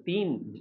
3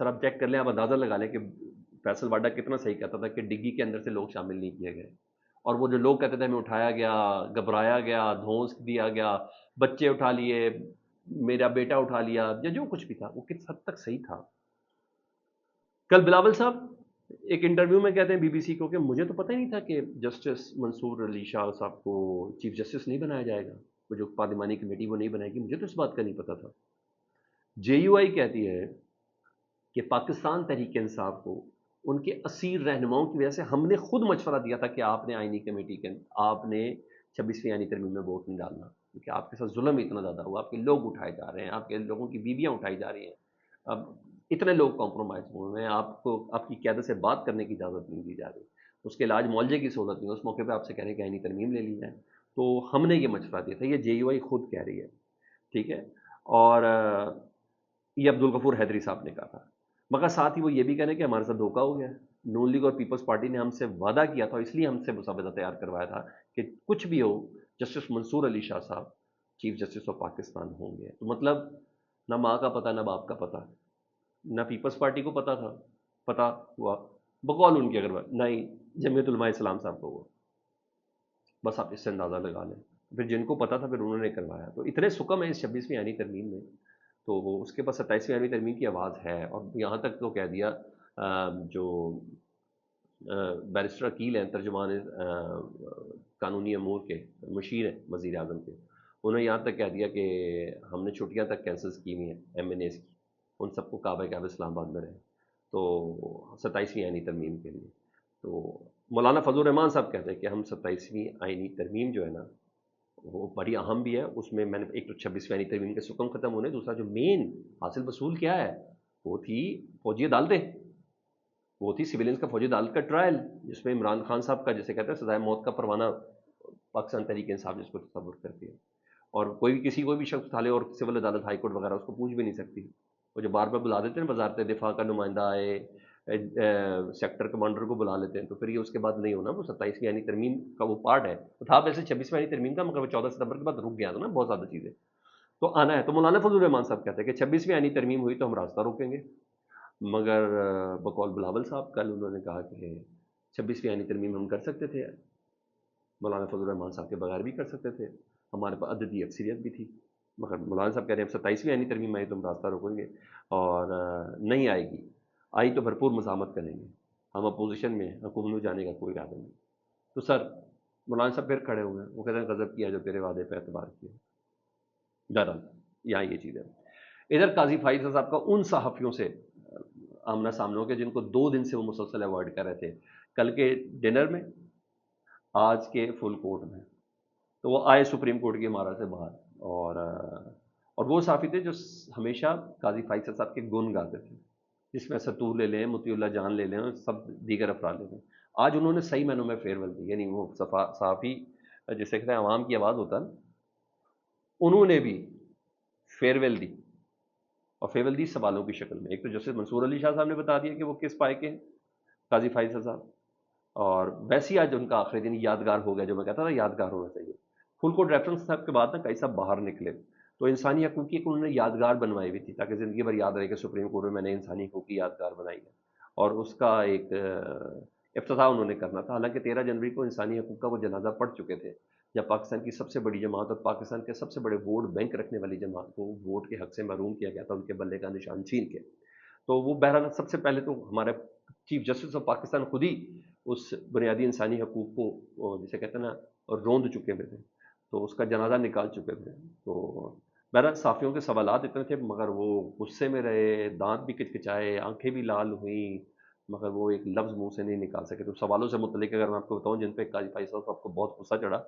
سر آپ چیک کر لیں، آپ اندازہ لگا لیں کہ فیصل واڈا کتنا صحیح کہتا تھا کہ ڈگی کے اندر سے لوگ شامل نہیں کیے گئے، اور وہ جو لوگ کہتے تھے ہمیں اٹھایا گیا، گھبرایا گیا، دھونس دیا گیا، بچے اٹھا لیے، میرا بیٹا اٹھا لیا، یا جو کچھ بھی تھا وہ کس حد تک صحیح تھا۔ کل بلاول صاحب ایک انٹرویو میں کہتے ہیں بی بی سی کو کہ مجھے تو پتہ ہی نہیں تھا کہ جسٹس منصور علی شاہ صاحب کو چیف جسٹس نہیں بنایا جائے گا، وہ جو پارلیمانی کمیٹی وہ نہیں بنائے گی، مجھے تو اس بات کا نہیں پتا تھا۔ جے یو آئی کہتی ہے کہ پاکستان تحریک انصاف کو ان کے اسیر رہنماؤں کی وجہ سے ہم نے خود مشورہ دیا تھا کہ آپ نے آئینی کمیٹی کے آپ نے 26ویں آئینی ترمیم میں ووٹ نہیں ڈالنا، کیونکہ آپ کے ساتھ ظلم اتنا زیادہ ہوا، آپ کے لوگ اٹھائے جا رہے ہیں، آپ کے لوگوں کی بیویاں اٹھائی جا رہی ہیں، اب اتنے لوگ کمپرومائز ہوئے ہیں، آپ کو آپ کی قیادت سے بات کرنے کی اجازت نہیں دی جا رہی، اس کے علاج معالجے کی سہولت نہیں، اس موقع پہ آپ سے کہہ رہے ہیں کہ آئینی ترمیم لے لی جائے۔ تو ہم نے یہ مشورہ دیا تھا، یہ جے یو آئی خود کہہ رہی ہے، ٹھیک ہے، اور یہ عبدالغفور حیدری صاحب نے کہا تھا، مگر ساتھ ہی وہ یہ بھی کہہ رہے ہیں کہ ہمارے ساتھ دھوکہ ہو گیا، نون لیگ اور پیپلز پارٹی نے ہم سے وعدہ کیا تھا، اس لیے ہم سے مسودہ تیار کروایا تھا کہ کچھ بھی ہو جسٹس منصور علی شاہ صاحب چیف جسٹس آف پاکستان ہوں گے۔ تو مطلب نہ ماں کا پتہ نہ باپ کا پتہ، نہ پیپلز پارٹی کو پتہ تھا، پتہ ہوا بقول ان کی، اگر نہ ہی جمعیت علماء اسلام صاحب کو ہوا، بس آپ اس سے اندازہ لگا لیں، پھر جن کو پتہ تھا پھر انہوں نے کروایا۔ تو اتنے سکم ہے اس 26ویں آئینی ترمیم میں، تو وہ اس کے پاس 27ویں آئینی ترمیم کی آواز ہے، اور یہاں تک تو کہہ دیا جو بیرسٹر عقیل ہیں، ترجمان قانونی امور کے مشیر ہیں وزیر اعظم کے، انہوں نے یہاں تک کہہ دیا کہ ہم نے چھٹیاں تک کینسل کی ہوئی ہیں ایم این ایز کی، ان سب کو کعبہ کعبہ اسلام آباد میں رہے، تو 27ویں آئینی ترمیم کے لیے۔ تو مولانا فضل الرحمان صاحب کہتے ہیں کہ ہم 27ویں آئینی ترمیم جو ہے نا وہ بڑی اہم بھی ہے، اس میں نے ایک تو 26ویں آئینی ترمیم کے سکم ختم ہونے، دوسرا جو مین حاصل وصول کیا ہے وہ تھی فوجی عدالتیں، وہ تھی سویلینز کا فوجی عدالت کا ٹرائل، جس میں عمران خان صاحب کا جسے کہتے ہیں سزائے موت کا پروانہ پاکستان تحریک انصاف جس کو تصور کرتی ہے، اور کوئی بھی کسی کوئی بھی شخص اٹھا لے اور سول عدالت ہائی کورٹ وغیرہ اس کو پوچھ بھی نہیں سکتی، وہ جو بار بار بلا دیتے ہیں وزارت دفاع کا نمائندہ آئے، سیکٹر کمانڈر کو بلا لیتے ہیں، تو پھر یہ اس کے بعد نہیں ہونا، وہ 27ویں یعنی ترمیم کا وہ پارٹ ہے، وہ تھا ویسے 26ویں یعنی ترمیم کا، مگر وہ 14 ستمبر کے بعد رک گیا تھا نا بہت زیادہ چیزیں، تو آنا ہے۔ تو مولانا فضل الرحمان صاحب کہتے ہیں کہ 26ویں یعنی ترمیم ہوئی تو ہم راستہ روکیں گے، مگر بقول بلاول صاحب کل انہوں نے کہا کہ 26ویں یعنی ترمیم ہم کر سکتے تھے، مولانا فضل الرحمان صاحب کے بغیر بھی کر سکتے تھے، ہمارے پاس عددی اکثریت بھی تھی، مگر مولانا صاحب کہہ رہے ہیں اب 27ویں یعنی ترمیم آئی تو ہم راستہ روکیں گے، اور نہیں آئے گی، آئی تو بھرپور مزاحمت کریں گے، ہم اپوزیشن میں حکومت میں جانے کا کوئی ارادہ نہیں۔ تو سر مولانا صاحب پھر کھڑے ہوئے، وہ کہتے ہیں غضب کیا جو تیرے وعدے پہ اعتبار کیا، بہرحال یہاں یہ چیز ہے۔ ادھر قاضی فائز صاحب کا ان صحافیوں سے آمنا سامنا ہو کے جن کو 2 دن سے وہ مسلسل اوائڈ کر رہے تھے، کل کے ڈنر میں، آج کے فل کورٹ میں، تو وہ آئے سپریم کورٹ کی عمارت سے باہر، اور وہ صحافی تھے جو ہمیشہ قاضی فائز صاحب کے گن گاتے تھے، جس میں ستور لے لیں، مطیع اللہ جان لے لیں، اور سب دیگر افراد لے لیں۔ آج انہوں نے صحیح معنوں میں فیئر ویل دی، یعنی وہ صحافی جسے کہتے ہیں عوام کی آواز ہوتا ہے، انہوں نے بھی فیئر ویل دی، اور فیئر ویل دی سوالوں کی شکل میں۔ ایک تو جسٹس منصور علی شاہ صاحب نے بتا دیا کہ وہ کس پائے کے ہیں، قاضی فائز صاحب، اور ویسے ہی آج ان کا آخری دن یادگار ہو گیا، جو میں کہتا تھا یادگار ہونا چاہیے۔ فل کوڈ ریفرنس صاحب کے بعد نا کئی صاحب باہر نکلے، تو انسانی حقوق کی انہوں نے یادگار بنوائی ہوئی تھی تاکہ زندگی بھر یاد رہے کہ سپریم کورٹ میں میں نے انسانی حقوق کی یادگار بنائی ہے، اور اس کا ایک افتتاح انہوں نے کرنا تھا۔ حالانکہ 13 جنوری کو انسانی حقوق کا وہ جنازہ پڑھ چکے تھے، جب پاکستان کی سب سے بڑی جماعت اور پاکستان کے سب سے بڑے ووٹ بینک رکھنے والی جماعت کو ووٹ کے حق سے محروم کیا گیا تھا، ان کے بلے کا نشان چھین کے۔ تو وہ بہرحال سب سے پہلے تو ہمارے چیف جسٹس آف پاکستان خود ہی اس بنیادی انسانی حقوق کو جسے کہتے ہیں نا روند چکے ہوئے تھے، تو اس کا جنازہ نکال چکے تھے۔ تو بہرحال صحافیوں کے سوالات اتنے تھے، مگر وہ غصے میں رہے، دانت بھی کچکچائے، آنکھیں بھی لال ہوئیں، مگر وہ ایک لفظ منہ سے نہیں نکال سکے۔ تو سوالوں سے متعلق اگر میں آپ کو بتاؤں جن پہ قاضی فائز صاحب کو بہت غصہ چڑھا،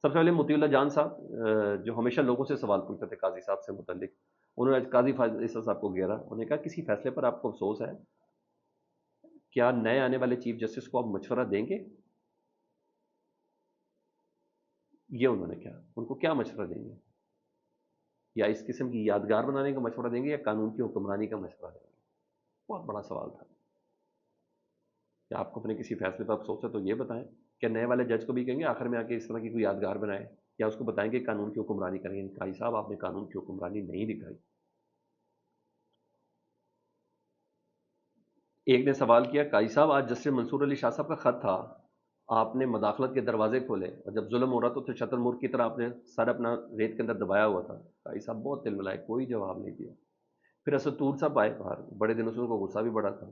سب سے پہلے مطیع اللہ جان صاحب جو ہمیشہ لوگوں سے سوال پوچھتے تھے قاضی صاحب سے متعلق، انہوں نے آج قاضی فائز صاحب کو گھیرا، انہوں نے کہا کسی فیصلے پر آپ کو افسوس ہے؟ کیا نئے آنے والے چیف جسٹس کو آپ مشورہ دیں گے؟ یہ انہوں نے کہا، ان کو کیا مشورہ دیں گے؟ یا اس قسم کی یادگار بنانے کا مشورہ دیں گے یا قانون کی حکمرانی کا مشورہ دیں گے؟ بہت بڑا سوال تھا کہ آپ کو اپنے کسی فیصلے پر افسوس ہے تو یہ بتائیں، کیا نئے والے جج کو بھی کہیں گے آخر میں آ کے اس طرح کی کوئی یادگار بنائے، یا اس کو بتائیں کہ قانون کی حکمرانی کریں گے؟ قاضی صاحب آپ نے قانون کی حکمرانی نہیں دکھائی۔ ایک نے سوال کیا قاضی صاحب آج جسٹس منصور علی شاہ صاحب کا خط تھا، آپ نے مداخلت کے دروازے کھولے اور جب ظلم ہو رہا تو شتر مور کی طرح آپ نے سر اپنا ریت کے اندر دبایا ہوا تھا۔ قاضی صاحب بہت تل ملائے، کوئی جواب نہیں دیا۔ پھر اسدور صاحب آئے باہر، بڑے دنوں سے ان کو غصہ بھی بڑا تھا۔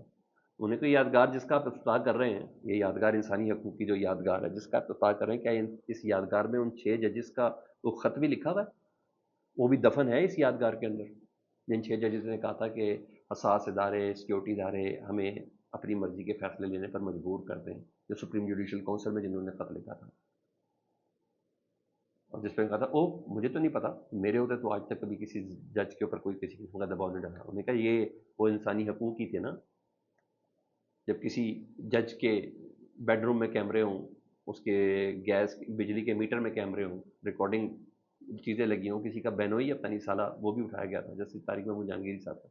انہیں تو یادگار جس کا آپ افتتاح کر رہے ہیں، یہ یادگار انسانی حقوق کی جو یادگار ہے جس کا افتتاح کر رہے ہیں، کیا اس یادگار میں ان 6 ججز کا وہ خط بھی لکھا ہوا ہے؟ وہ بھی دفن ہے اس یادگار کے اندر، جن 6 ججز نے کہا تھا کہ حساس ادارے، سیکیورٹی ادارے ہمیں اپنی مرضی کے فیصلے لینے پر مجبور کر دیں، جو سپریم جوڈیشل کونسل میں جنہوں نے خط لکھا تھا، اور جس پہ کہا تھا او مجھے تو نہیں پتا، میرے ہوتے تو آج تک کبھی کسی جج کے اوپر کوئی کسی قسم کا دباؤ نہیں ڈالا۔ انہوں نے کہا یہ وہ انسانی حقوق ہی تھے نا، جب کسی جج کے بیڈ روم میں کیمرے ہوں، اس کے گیس بجلی کے میٹر میں کیمرے ہوں، ریکارڈنگ چیزیں لگی ہوں، کسی کا بینوئی یا پتہ نہیں سالہ وہ بھی اٹھایا گیا تھا جسٹس طارق محمود جہانگیری صاحب کا۔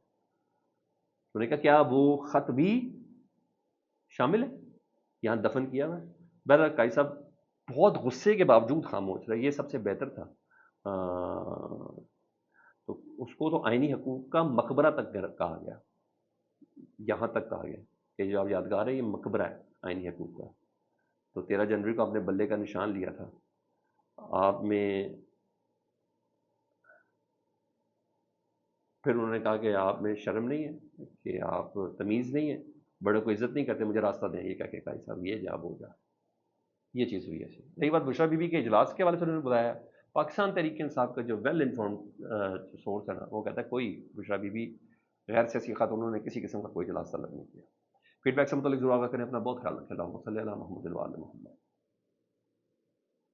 انہوں نے کہا کیا وہ خط بھی شامل ہے، یہاں دفن کیا ہوا ہے؟ بہرحال قاضی صاحب بہت غصے کے باوجود خاموش رہے، یہ سب سے بہتر تھا۔ تو اس کو تو آئینی حقوق کا مقبرہ تک کہا گیا، یہاں تک کہا گیا کہ جو آپ یادگار ہے یہ مقبرہ ہے آئینی حقوق کا۔ تو 13 جنوری کو آپ نے بلے کا نشان لیا تھا، آپ میں پھر انہوں نے کہا کہ آپ میں شرم نہیں ہے، کہ آپ تمیز نہیں ہے، بڑوں کو عزت نہیں کرتے، مجھے راستہ دیں، یہ کہہ کے قاضی صاحب یہ جاب ہو جا، یہ چیز ہوئی ایسی۔ رہی بات بشرا بی بی کے اجلاس کے حوالے سے، انہوں نے بتایا پاکستان تحریک انصاف کا جو ویل انفارمڈ سورس ہے نا، وہ کہتا ہے کوئی بشرا بی بی غیر سیاسی خاتون نے کسی قسم کا کوئی اجلاس طلب نہیں کیا۔ فیڈ بیک سے متعلق ضرور آگاہ کریں، اپنا بہت خیال رکھیں۔ اللہم صلی علی محمد و علی محمد۔